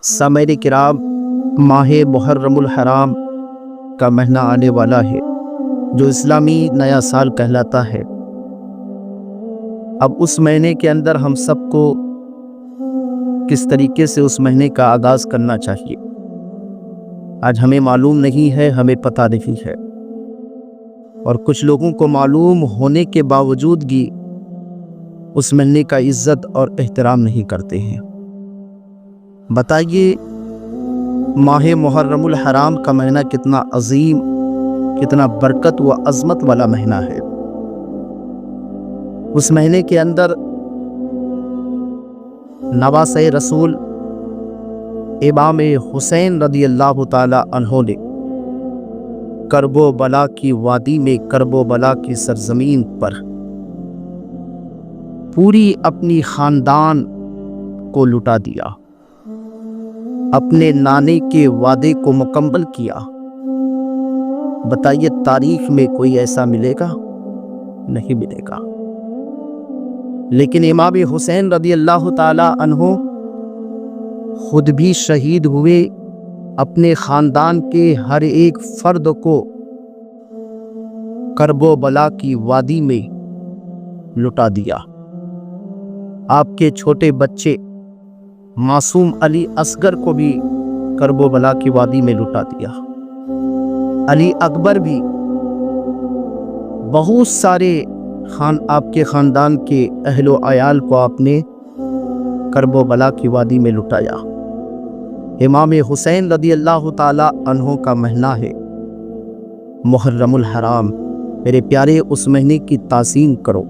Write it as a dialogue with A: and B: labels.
A: سامعین کرام، ماہ محرم الحرام کا مہینہ آنے والا ہے جو اسلامی نیا سال کہلاتا ہے۔ اب اس مہینے کے اندر ہم سب کو کس طریقے سے اس مہینے کا آغاز کرنا چاہیے، آج ہمیں معلوم نہیں ہے، ہمیں پتہ نہیں ہے، اور کچھ لوگوں کو معلوم ہونے کے باوجود بھی اس مہینے کا عزت اور احترام نہیں کرتے ہیں۔ بتائیے، ماہ محرم الحرام کا مہینہ کتنا عظیم، کتنا برکت و عظمت والا مہینہ ہے۔ اس مہینے کے اندر نواسۂ رسول امام حسین رضی اللہ تعالی عنہ نے کرب و بلا کی وادی میں، کرب و بلا کی سرزمین پر پوری اپنی خاندان کو لٹا دیا، اپنے نانے کے وعدے کو مکمل کیا۔ بتائیے، تاریخ میں کوئی ایسا ملے گا؟ نہیں ملے گا۔ لیکن امام حسین رضی اللہ تعالی عنہ خود بھی شہید ہوئے، اپنے خاندان کے ہر ایک فرد کو کرب و بلا کی وادی میں لٹا دیا۔ آپ کے چھوٹے بچے معصوم علی اصغر کو بھی کرب و بلا کی وادی میں لٹا دیا۔ علی اکبر بھی، بہت سارے آپ کے خاندان کے اہل و عیال کو آپ نے کرب و بلا کی وادی میں لٹایا۔ امام حسین رضی اللہ تعالی عنہ کا مہینہ ہے محرم الحرام۔ میرے پیارے، اس مہینے کی تعظیم کرو۔